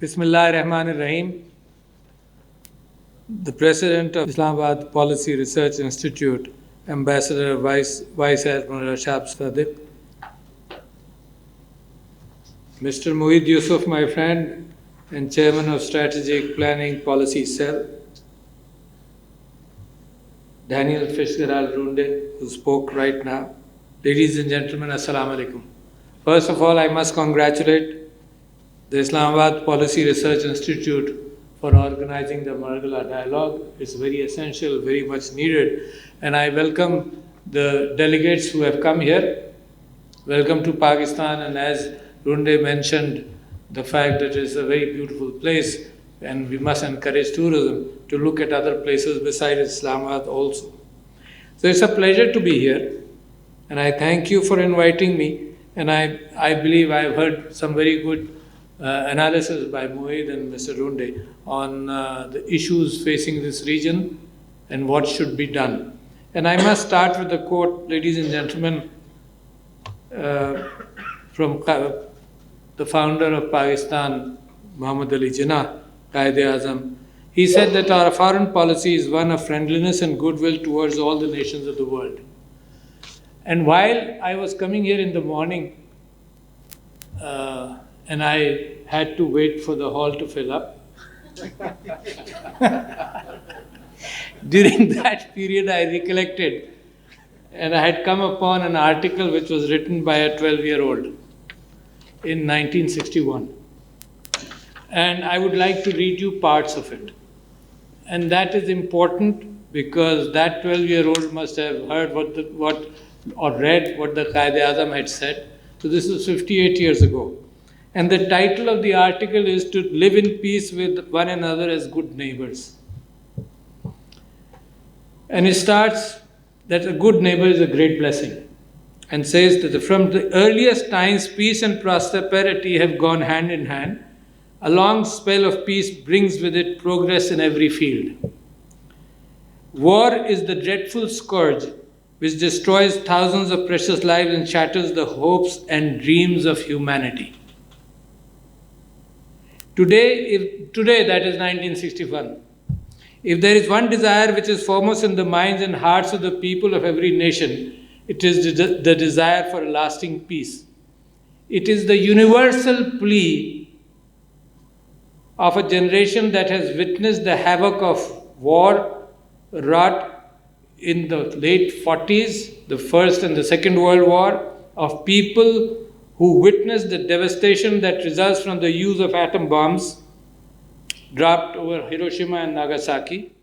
Bismillah ar-Rahman ar-Rahim. The President of Islamabad Policy Research Institute, Ambassador Vice Admiral Shab Sadiq, Mr. Mohid Yusuf, my friend and Chairman of Strategic Planning Policy Cell, Daniel Fitzgerald Runde, who spoke right now. Ladies and gentlemen, Assalamu alaikum. First of all, I must congratulate the Islamabad Policy Research Institute for organizing the Margalla dialogue. It's very essential, very much needed. And I welcome the delegates who have come here. Welcome to Pakistan. And as Runde mentioned, the fact that it's a very beautiful place and we must encourage tourism to look at other places besides Islamabad also. So it's a pleasure to be here. And I thank you for inviting me. And I believe I've heard some very good analysis by Mohid and Mr. Runde on the issues facing this region and what should be done. And I must start with a quote, ladies and gentlemen, from the founder of Pakistan, Muhammad Ali Jinnah, Qaid-e-Azam. He said that our foreign policy is one of friendliness and goodwill towards all the nations of the world. And while I was coming here in the morning, and I had to wait for the hall to fill up. During that period, I recollected, and I had come upon an article which was written by a 12-year-old in 1961. And I would like to read you parts of it. And that is important because that 12-year-old must have heard or read what the Qaid-e-Azam had said. So this is 58 years ago. And the title of the article is To Live in Peace with One Another as Good Neighbors. And it starts that a good neighbor is a great blessing and says that from the earliest times, peace and prosperity have gone hand in hand. A long spell of peace brings with it progress in every field. War is the dreadful scourge which destroys thousands of precious lives and shatters the hopes and dreams of humanity. Today, that is 1961, if there is one desire which is foremost in the minds and hearts of the people of every nation, it is the desire for a lasting peace. It is the universal plea of a generation that has witnessed the havoc of war wrought in the late 40s, the First and the Second World War, of people who witnessed the devastation that results from the use of atom bombs dropped over Hiroshima and Nagasaki.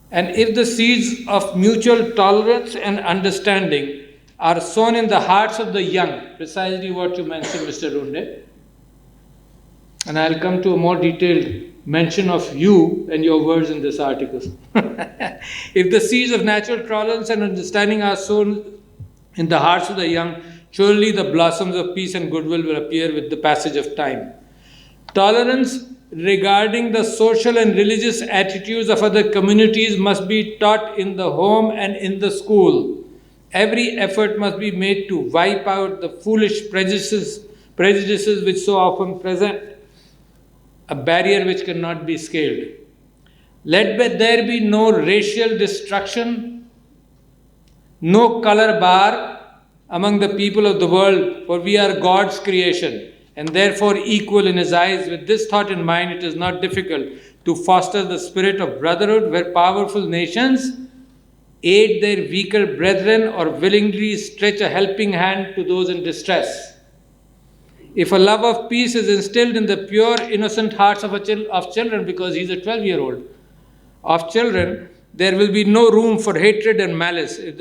And if the seeds of mutual tolerance and understanding are sown in the hearts of the young, precisely what you mentioned, Mr. Runde, and I'll come to a more detailed mention of you and your words in this article. If the seeds of natural tolerance and understanding are sown in the hearts of the young, surely the blossoms of peace and goodwill will appear with the passage of time. Tolerance regarding the social and religious attitudes of other communities must be taught in the home and in the school. Every effort must be made to wipe out the foolish prejudices which so often present a barrier which cannot be scaled. Let there be no racial destruction, no color bar among the people of the world, for we are God's creation and therefore equal in His eyes. With this thought in mind, it is not difficult to foster the spirit of brotherhood where powerful nations aid their weaker brethren or willingly stretch a helping hand to those in distress. If a love of peace is instilled in the pure, innocent hearts of children, because he's a 12-year-old, of children, there will be no room for hatred and malice. If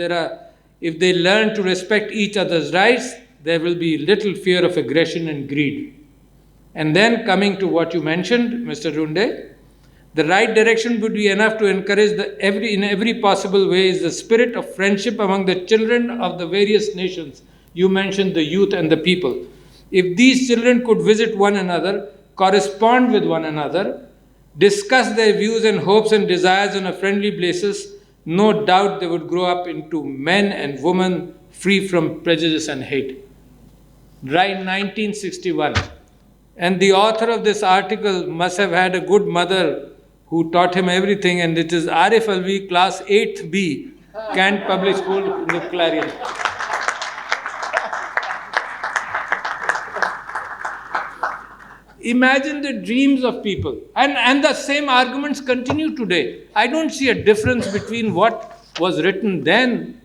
they learn to respect each other's rights, there will be little fear of aggression and greed. And then coming to what you mentioned, Mr. Runde, the right direction would be enough to encourage in every possible way is the spirit of friendship among the children of the various nations. You mentioned the youth and the people. If these children could visit one another, correspond with one another, discuss their views and hopes and desires on a friendly basis, no doubt they would grow up into men and women free from prejudice and hate. right 1961. And the author of this article must have had a good mother who taught him everything, and it is Arif Alvi, class 8th B, Kent Public School in the Clarion. Imagine the dreams of people. And the same arguments continue today. I don't see a difference between what was written then,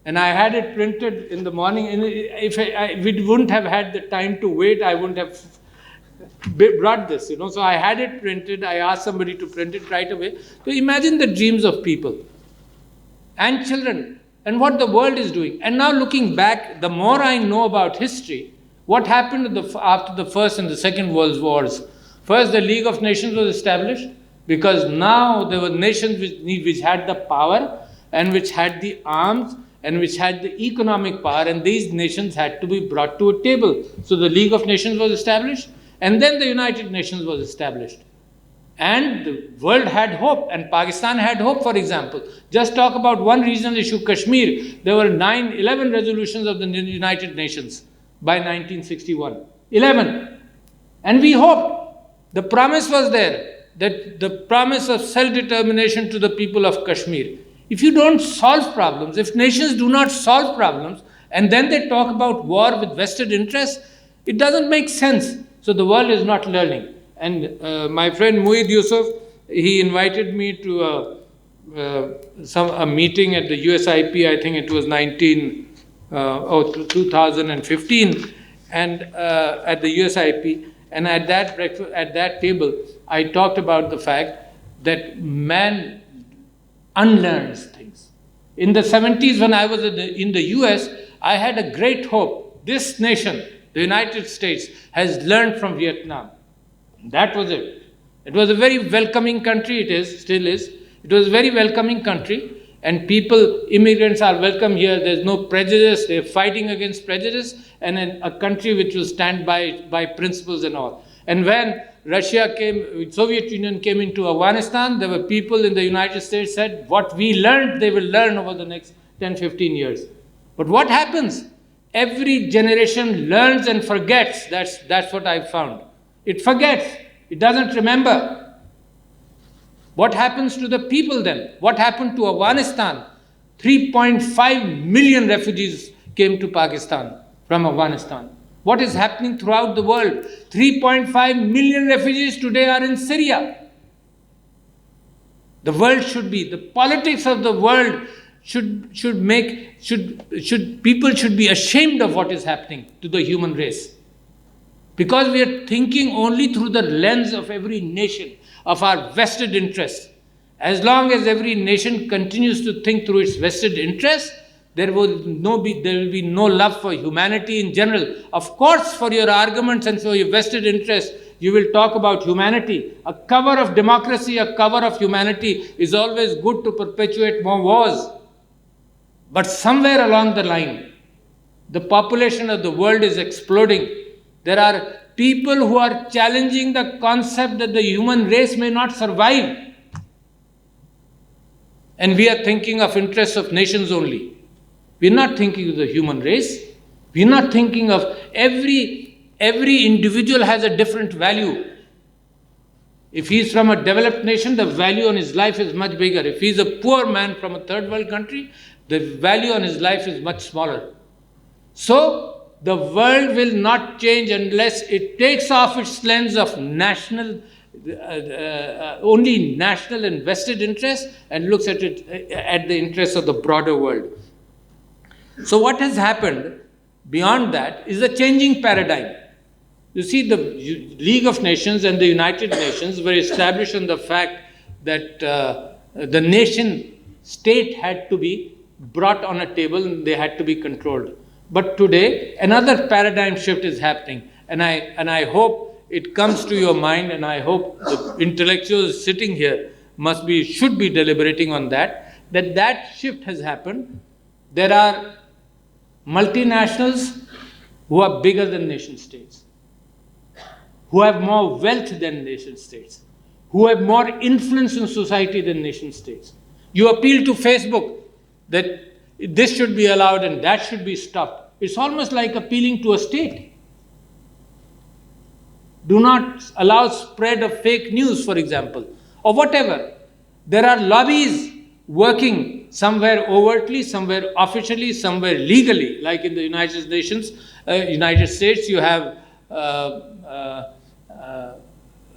and I had it printed in the morning. And if we wouldn't have had the time to wait, I wouldn't have brought this, So I had it printed. I asked somebody to print it right away. So imagine the dreams of people and children and what the world is doing. And now looking back, the more I know about history, what happened after the First and the Second World Wars? First, the League of Nations was established because now there were nations which had the power and which had the arms and which had the economic power, and these nations had to be brought to a table. So the League of Nations was established, and then the United Nations was established. And the world had hope, and Pakistan had hope, for example. Just talk about one regional issue, Kashmir. There were 11 resolutions of the United Nations by 1961. 11. And we hoped. The promise was there, that the promise of self-determination to the people of Kashmir. If you don't solve problems, if nations do not solve problems, and then they talk about war with vested interests, it doesn't make sense. So the world is not learning. And my friend Mueed Yusuf, he invited me to a meeting at the USIP, I think it was 2015, and at the USIP, and at that table, I talked about the fact that man unlearns things. In the 70s, when I was in the US, I had a great hope. This nation, the United States, has learned from Vietnam. That was it. It was a very welcoming country, still is. It was a very welcoming country, and immigrants are welcome here. There's no prejudice, they're fighting against prejudice, and in a country which will stand by principles and all. And when Soviet Union came into Afghanistan, there were people in the United States said, what we learned, they will learn over the next 10, 15 years. But what happens? Every generation learns and forgets. That's what I found. It forgets. It doesn't remember. What happens to the people then? What happened to Afghanistan? 3.5 million refugees came to Pakistan from Afghanistan. What is happening throughout the world? 3.5 million refugees today are in Syria. The world the politics of the world people should be ashamed of what is happening to the human race. Because we are thinking only through the lens of every nation, of our vested interests. As long as every nation continues to think through its vested interests, there will be no love for humanity in general. Of course, for your arguments and for your vested interests, you will talk about humanity. A cover of democracy, a cover of humanity is always good to perpetuate more wars. But somewhere along the line, the population of the world is exploding. There are people who are challenging the concept that the human race may not survive. And we are thinking of interests of nations only. We're not thinking of the human race. We're not thinking of every individual has a different value. If he's from a developed nation, the value on his life is much bigger. If he's a poor man from a third world country, the value on his life is much smaller. So the world will not change unless it takes off its lens of only national and vested interests and looks at the interests of the broader world. So what has happened beyond that is a changing paradigm. You see, the League of Nations and the United Nations were established on the fact that the nation state had to be brought on a table and they had to be controlled. But today, another paradigm shift is happening, and I hope it comes to your mind, and I hope the intellectuals sitting here should be deliberating on that shift has happened. There are multinationals who are bigger than nation states, who have more wealth than nation states, who have more influence in society than nation states. You appeal to Facebook that this should be allowed and that should be stopped. It's almost like appealing to a state. Do not allow spread of fake news, for example, or whatever. There are lobbies working somewhere overtly, somewhere officially, somewhere legally. Like in the United States, you have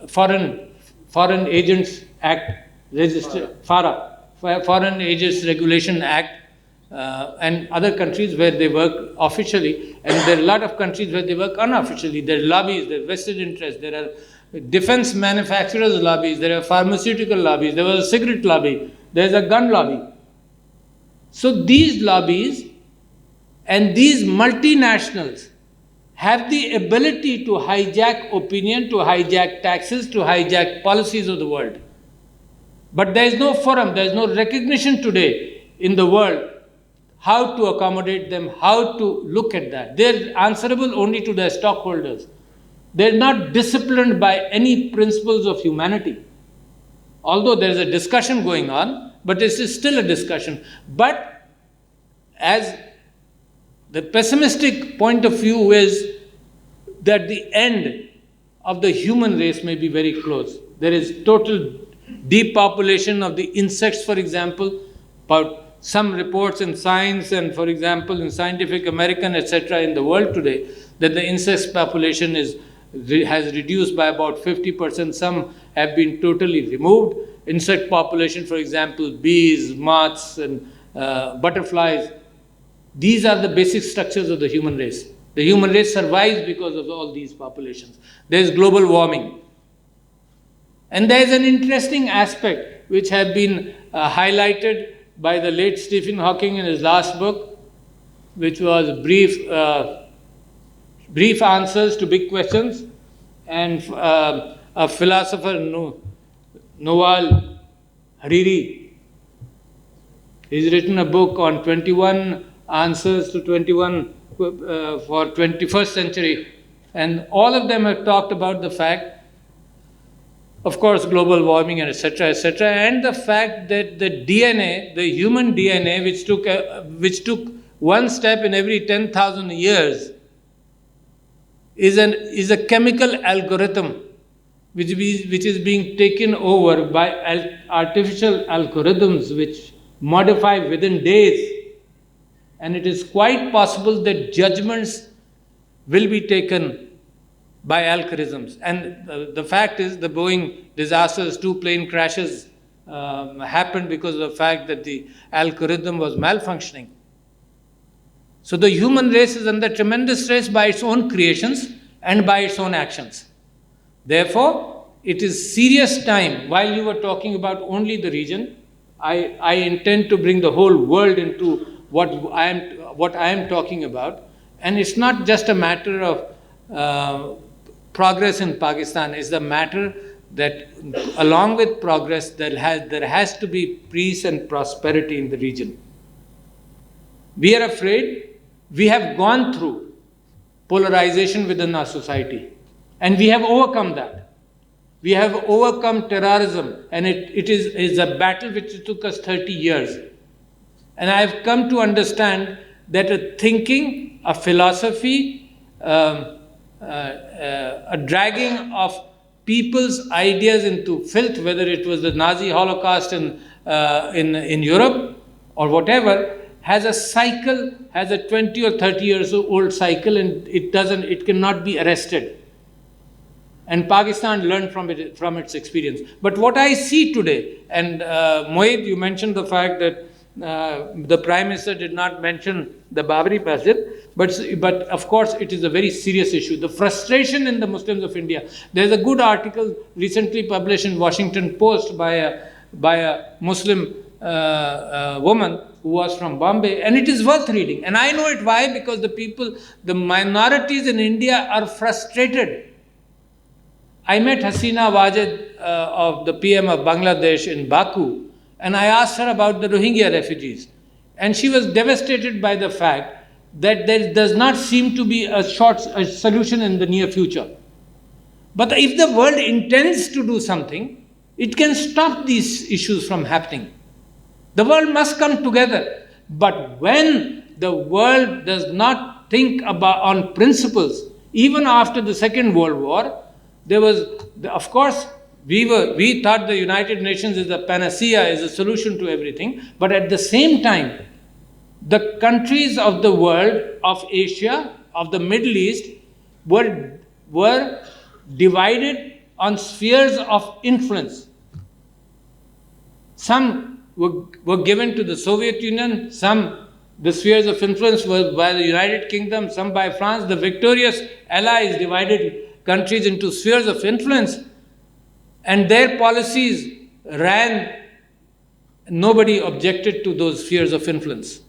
Foreign Agents Act, Foreign Agents Regulation Act, and other countries where they work officially, and there are a lot of countries where they work unofficially. There are lobbies, there are vested interests, there are defense manufacturers' lobbies, there are pharmaceutical lobbies, there was a cigarette lobby, there is a gun lobby. So these lobbies and these multinationals have the ability to hijack opinion, to hijack taxes, to hijack policies of the world. But there is no forum, there is no recognition today in the world how to accommodate them, how to look at that. They're answerable only to their stockholders. They're not disciplined by any principles of humanity. Although there is a discussion going on, but this is still a discussion. But as the pessimistic point of view is that the end of the human race may be very close. There is total depopulation of the insects, for example, about some reports in Science and, for example, in Scientific American, etc., in the world today, that the insect population has reduced by about 50%. Some have been totally removed. Insect population, for example, bees, moths, and butterflies. These are the basic structures of the human race. The human race survives because of all these populations. There is global warming. And there is an interesting aspect which has been highlighted by the late Stephen Hawking in his last book, which was brief answers to big questions, and a philosopher, Noval Hariri, he's written a book on 21 answers to 21 for 21st century, and all of them have talked about the fact, of course, global warming and etc., and the fact that the DNA, the human DNA, which took one step in every 10,000 years, is a chemical algorithm which is being taken over by artificial algorithms which modify within days, and it is quite possible that judgments will be taken by algorithms. And the fact is, the Boeing disasters, 2 plane crashes happened because of the fact that the algorithm was malfunctioning. So the human race is under tremendous stress by its own creations and by its own actions. Therefore, it is serious time. While you were talking about only the region, I intend to bring the whole world into what I am talking about. And it's not just a matter of progress in Pakistan. It's the matter that along with progress, there has to be peace and prosperity in the region. We are afraid. We have gone through polarization within our society, and we have overcome that. We have overcome terrorism, and it is a battle which took us 30 years. And I have come to understand that a thinking, a philosophy, a dragging of people's ideas into filth, whether it was the Nazi Holocaust in Europe or whatever, has a cycle, has a 20 or 30 years old cycle, and it cannot be arrested. And Pakistan learned from its experience. But what I see today, and Mohit, you mentioned the fact that the Prime Minister did not mention the Babri Masjid, but of course it is a very serious issue. The frustration in the Muslims of India. There's a good article recently published in Washington Post by a Muslim woman who was from Bombay, and it is worth reading. And I know it why, because the minorities in India are frustrated. I met Hasina Wajid of the PM of Bangladesh in Baku, and I asked her about the Rohingya refugees. And she was devastated by the fact that there does not seem to be a solution in the near future. But if the world intends to do something, it can stop these issues from happening. The world must come together. But when the world does not think on principles, even after the Second World War, there was, of course, we thought the United Nations is a panacea, is a solution to everything, but at the same time, the countries of the world, of Asia, of the Middle East, were divided on spheres of influence. Some were given to the Soviet Union, some the spheres of influence were by the United Kingdom, some by France. The victorious allies divided countries into spheres of influence, and their policies ran, nobody objected to those spheres of influence.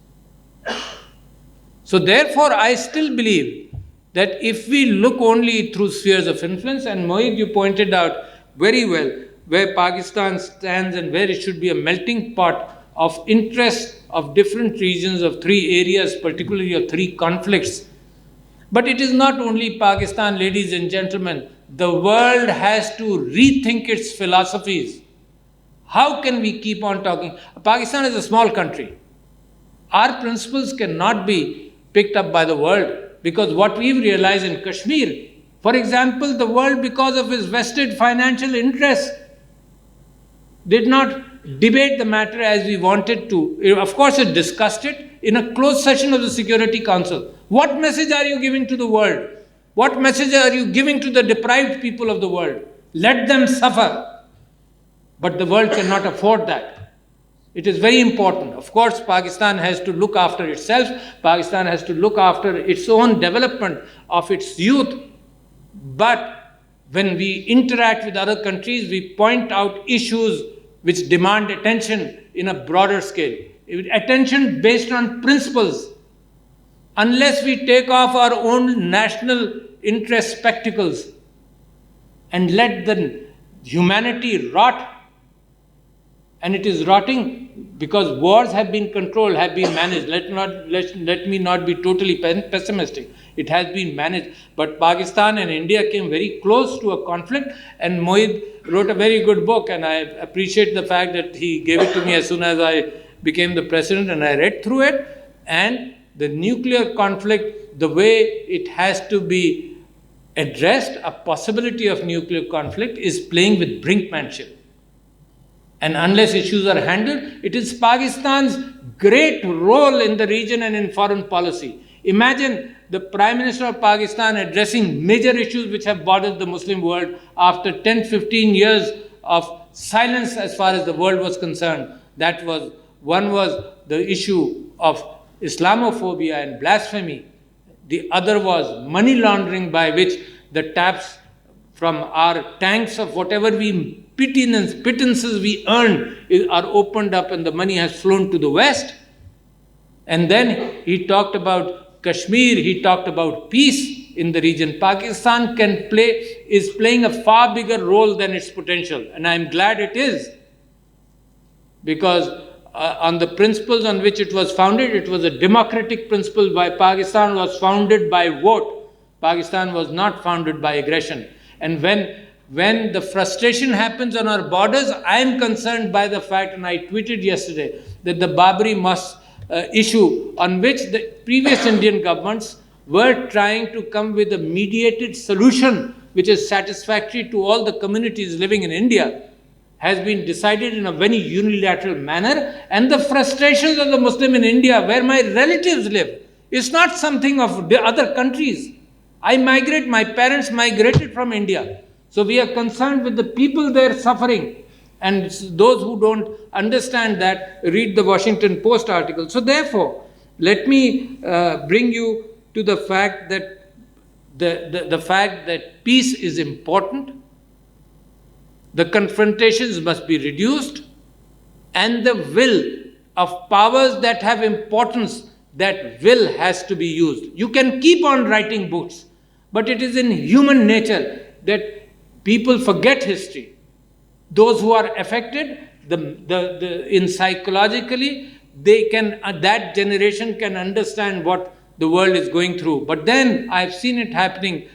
So therefore, I still believe that if we look only through spheres of influence, and Mohit, you pointed out very well where Pakistan stands and where it should be a melting pot of interests of different regions, of three areas, particularly of three conflicts. But it is not only Pakistan, ladies and gentlemen. The world has to rethink its philosophies. How can we keep on talking? Pakistan is a small country. Our principles cannot be picked up by the world, because what we've realized in Kashmir, for example, the world, because of its vested financial interests, did not debate the matter as we wanted to. Of course, it discussed it in a closed session of the Security Council. What message are you giving to the world? What message are you giving to the deprived people of the world? Let them suffer. But the world cannot afford that. It is very important. Of course, Pakistan has to look after itself. Pakistan has to look after its own development of its youth. But when we interact with other countries, we point out issues which demand attention in a broader scale. Attention based on principles. Unless we take off our own national interest spectacles and let the humanity rot, and it is rotting because wars have been controlled, have been managed. Let me not be totally pessimistic. It has been managed. But Pakistan and India came very close to a conflict, and Mohit wrote a very good book, and I appreciate the fact that he gave it to me as soon as I became the president, and I read through it. And the nuclear conflict, the way it has to be addressed, a possibility of nuclear conflict, is playing with brinkmanship. And unless issues are handled, it is Pakistan's great role in the region and in foreign policy. Imagine the Prime Minister of Pakistan addressing major issues which have bothered the Muslim world after 10-15 years of silence as far as the world was concerned. One was the issue of Islamophobia and blasphemy. The other was money laundering, by which the taps from our tanks of whatever pittances we earn are opened up, and the money has flown to the West. And then he talked about Kashmir, he talked about peace in the region. Pakistan is playing a far bigger role than its potential, and I'm glad it is, because on the principles on which it was founded, it was a democratic principle. Pakistan was founded by vote. Pakistan was not founded by aggression. And when the frustration happens on our borders, I am concerned by the fact, and I tweeted yesterday, that the Babri Mosque issue, on which the previous Indian governments were trying to come with a mediated solution which is satisfactory to all the communities living in India, has been decided in a very unilateral manner. And the frustrations of the Muslim in India, where my relatives live, is not something of the other countries. My parents migrated from India. So we are concerned with the people there suffering. And those who don't understand that, read the Washington Post article. So therefore, let me bring you to the fact that the fact that peace is important, the confrontations must be reduced, and the will of powers that have importance, that will has to be used. You can keep on writing books, but it is in human nature that people forget history. Those who are affected, in psychologically, that generation can understand what the world is going through. But then I've seen it happening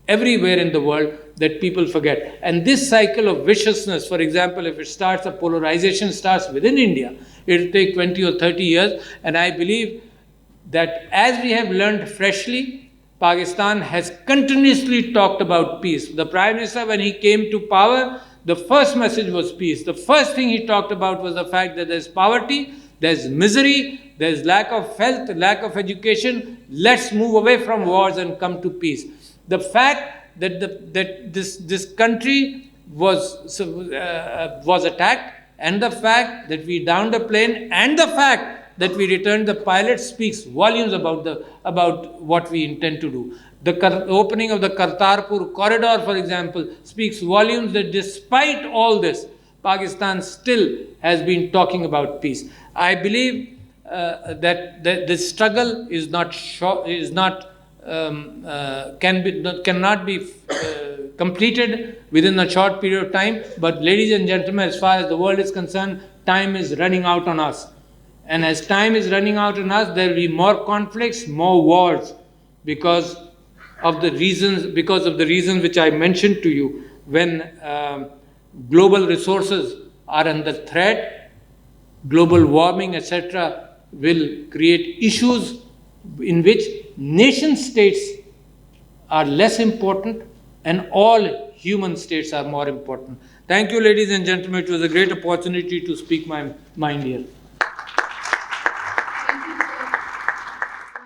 everywhere in the world, that people forget. And this cycle of viciousness, for example, if a polarization starts within India, it will take 20 or 30 years. And I believe that as we have learned freshly, Pakistan has continuously talked about peace. The Prime Minister, when he came to power, the first message was peace. The first thing he talked about was the fact that there's poverty, there's misery, there's lack of health, lack of education. Let's move away from wars and come to peace. The fact that this country was attacked, and the fact that we downed a plane, and the fact that we returned the pilot speaks volumes about what we intend to do. The opening of the Kartarpur corridor, for example, speaks volumes that despite all this, Pakistan still has been talking about peace. I believe that this struggle cannot be completed within a short period of time. But ladies and gentlemen, as far as the world is concerned, time is running out on us. And as time is running out on us, there will be more conflicts, more wars, because of the reasons which I mentioned to you. When global resources are under threat, global warming, etc., will create issues in which nation states are less important and all human states are more important. Thank you, ladies and gentlemen. It was a great opportunity to speak my mind here.